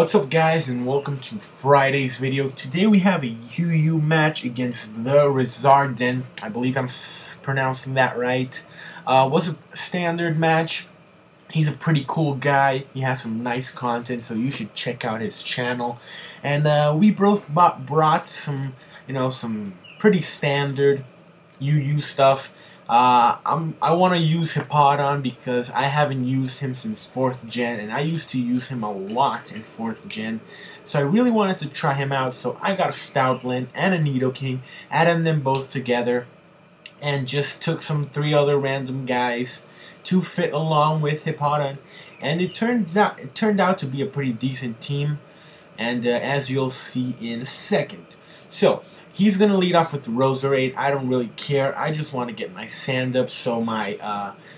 What's up, guys, and welcome to Friday's video. Today we have a UU match against TheRizardon. I believe I'm pronouncing that right. Was a standard match. He's a pretty cool guy. He has some nice content, so you should check out his channel. And we both brought some, some pretty standard UU stuff. I want to use TheRizardon because I haven't used him since 4th gen, and I used to use him a lot in 4th gen. So I really wanted to try him out, so I got a Stoutland and a Nidoking, added them both together, and just took some 3 other random guys to fit along with TheRizardon, and it turned out to be a pretty decent team, and as you'll see in a second. So he's going to lead off with Roserade. I don't really care. I just want to get my sand up so my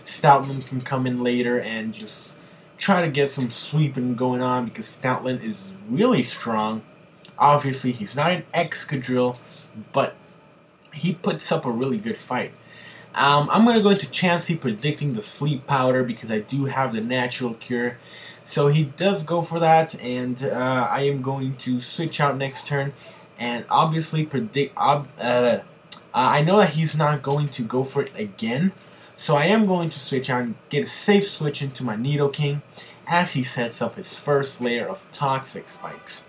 Stoutland can come in later and just try to get some sweeping going on, because Stoutland is really strong. Obviously, he's not an Excadrill, but he puts up a really good fight. I'm going to go into Chansey predicting the sleep powder because I do have the natural cure. So he does go for that, and I am going to switch out next turn and obviously predict. I know that he's not going to go for it again, so I am going to switch out and get a safe switch into my Nidoking as he sets up his first layer of Toxic Spikes.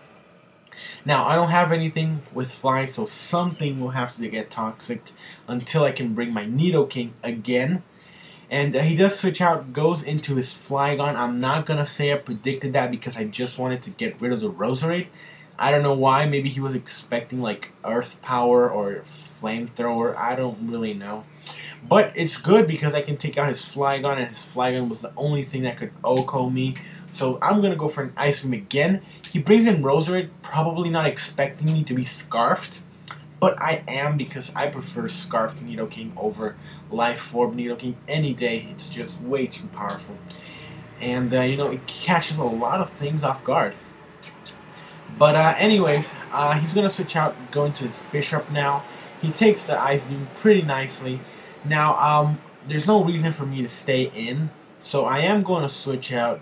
Now, I don't have anything with flying, so something will have to get toxic until I can bring my Nidoking again. And he does switch out, goes into his Flygon. I'm not going to say I predicted that because I just wanted to get rid of the Roserade. I don't know why. Maybe he was expecting like Earth Power or Flamethrower. I don't really know. But it's good because I can take out his Flygon, and his Flygon was the only thing that could OHKO me. So I'm going to go for an Ice Beam again. He brings in Roserade, probably not expecting me to be Scarfed. But I am, because I prefer Scarfed Nidoking over Life Orb Nidoking any day. It's just way too powerful. And, it catches a lot of things off guard. But anyways, he's going to switch out, go into his Bishop now. He takes the Ice Beam pretty nicely. Now, there's no reason for me to stay in, so I am going to switch out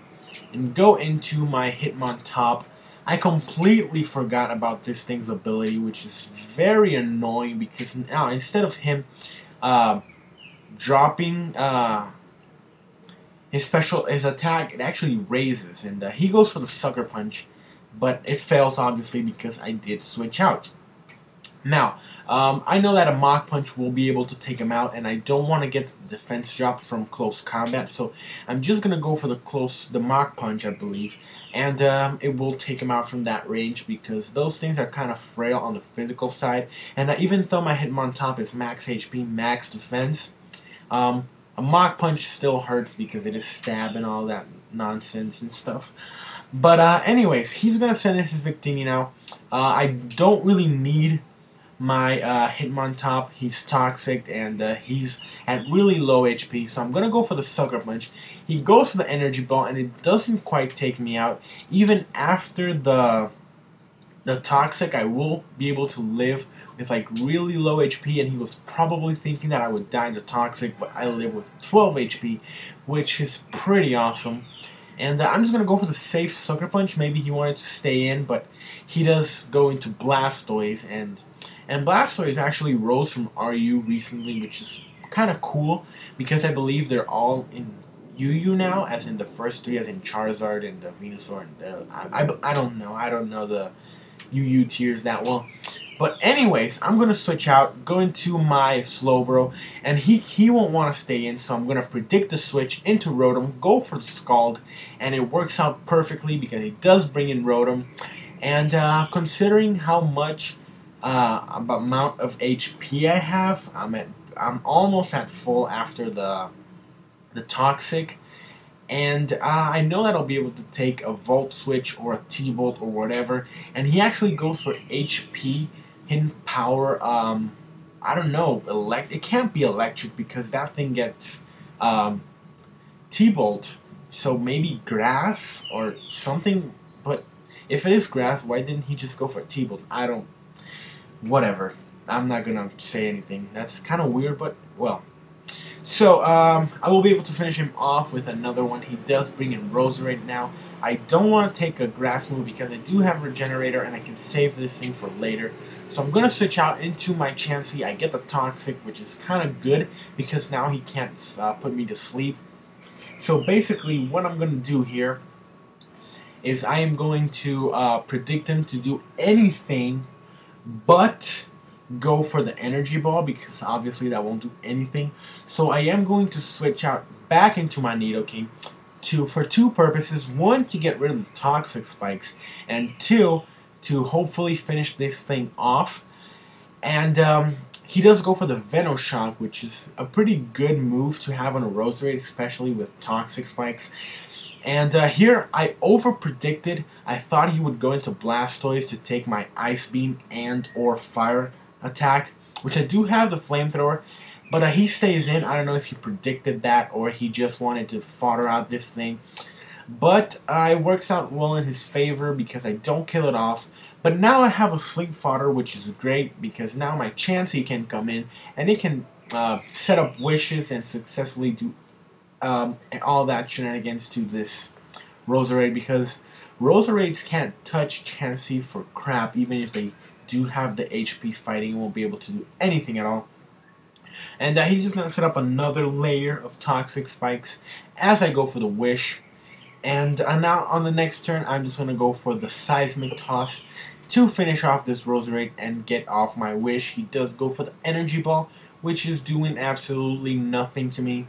and go into my Hitmontop. I completely forgot about this thing's ability, which is very annoying because now instead of him dropping his attack, it actually raises, and he goes for the Sucker Punch, but it fails obviously because I did switch out. Now, I know that a Mach Punch will be able to take him out, and I don't want to get the defense drop from close combat, so I'm just going to go for the Mach Punch, I believe, and it will take him out from that range because those things are kind of frail on the physical side, and even though my Hitmontop is max HP, max defense, a Mach Punch still hurts because it is stab and all that nonsense and stuff. But anyways, he's going to send in his Victini now. I don't really need my Hitmontop. He's toxic, and he's at really low HP, so I'm going to go for the Sucker Punch. He goes for the Energy Ball, and it doesn't quite take me out. Even after the Toxic, I will be able to live with like really low HP, and he was probably thinking that I would die to Toxic, but I live with 12 HP, which is pretty awesome. And I'm just going to go for the safe Sucker Punch. Maybe he wanted to stay in, but he does go into Blastoise, and Blastoise actually rose from RU recently, which is kind of cool, because I believe they're all in UU now, as in the first 3, as in Charizard and the Venusaur. And I don't know the UU tiers that well. But anyways, I'm going to switch out, go into my Slowbro, and he won't want to stay in, so I'm going to predict the switch into Rotom, go for the Scald, and it works out perfectly because he does bring in Rotom. And considering how much amount of HP I have, I'm almost at full after the Toxic, and I know that I'll be able to take a Volt Switch or a T-Bolt or whatever, and he actually goes for HP, hidden power. I don't know, it can't be electric because that thing gets T-Bolt, so maybe grass or something. But if it is grass, why didn't he just go for T-Bolt? whatever, I'm not gonna say anything. That's kind of weird, but well. So, I will be able to finish him off with another one. He does bring in Roserade now. I don't want to take a grass move because I do have Regenerator and I can save this thing for later. So I'm going to switch out into my Chansey. I get the Toxic, which is kind of good because now he can't put me to sleep. So basically what I'm going to do here is I am going to predict him to do anything but go for the energy ball because obviously that won't do anything. So I am going to switch out back into my Nidoking for two purposes. One, to get rid of the toxic spikes, and two, to hopefully finish this thing off. And he does go for the Venoshock, which is a pretty good move to have on a Roserade, especially with toxic spikes. And here I over-predicted. I thought he would go into Blastoise to take my Ice Beam and or Fire attack, which I do have the Flamethrower, but he stays in. I don't know if he predicted that or he just wanted to fodder out this thing. But it works out well in his favor because I don't kill it off. But now I have a Sleep Fodder, which is great because now my Chansey can come in and it can set up wishes and successfully do all that shenanigans to this Roserade, because Roserades can't touch Chansey for crap. Even if they do have the HP fighting, it won't be able to do anything at all. And he's just going to set up another layer of toxic spikes as I go for the wish. And now on the next turn, I'm just going to go for the Seismic Toss to finish off this Roserade and get off my wish. He does go for the Energy Ball, which is doing absolutely nothing to me.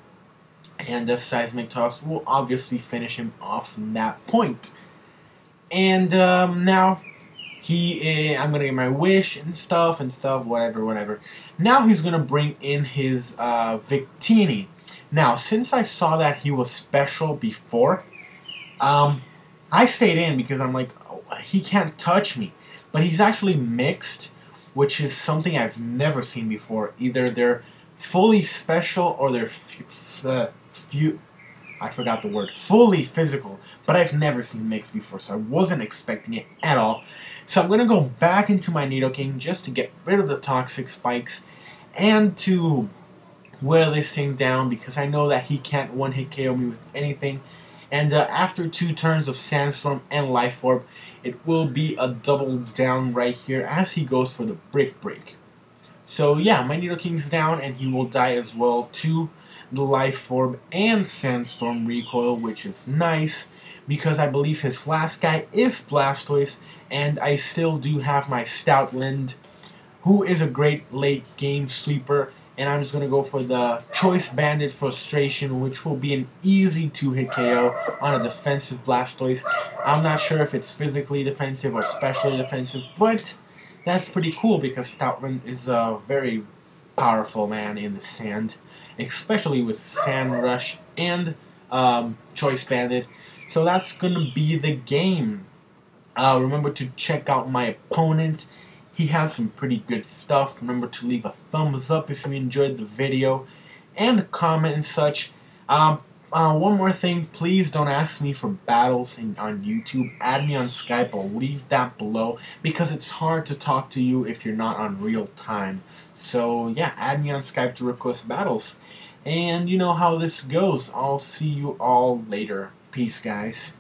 And the Seismic Toss will obviously finish him off from that point. And now I'm gonna get my wish and stuff, whatever. Now he's gonna bring in his Victini. Now, since I saw that he was special before, I stayed in because I'm like, oh, he can't touch me. But he's actually mixed, which is something I've never seen before. Either they're fully special or they're I forgot the word, fully physical, but I've never seen mixed before, so I wasn't expecting it at all. So I'm going to go back into my Nidoking just to get rid of the toxic spikes and to wear this thing down because I know that he can't one-hit KO me with anything. And after 2 turns of Sandstorm and Life Orb, it will be a double down right here as he goes for the Brick Break. So yeah, my Nidoking's down and he will die as well to the Life Orb and Sandstorm Recoil, which is nice because I believe his last guy is Blastoise, and I still do have my Stoutland, who is a great late game sweeper, and I'm just going to go for the Choice Banded Frustration, which will be an easy 2-hit KO on a defensive Blastoise. I'm not sure if it's physically defensive or specially defensive, but that's pretty cool because Stoutland is a very powerful man in the sand, especially with Sand Rush and Choice Banded. So that's going to be the game. Remember to check out my opponent. He has some pretty good stuff. Remember to leave a thumbs up if you enjoyed the video and a comment and such. One more thing, please don't ask me for battles on YouTube. Add me on Skype. I'll leave that below because it's hard to talk to you if you're not on real time. So yeah, add me on Skype to request battles. And you know how this goes. I'll see you all later. Peace, guys.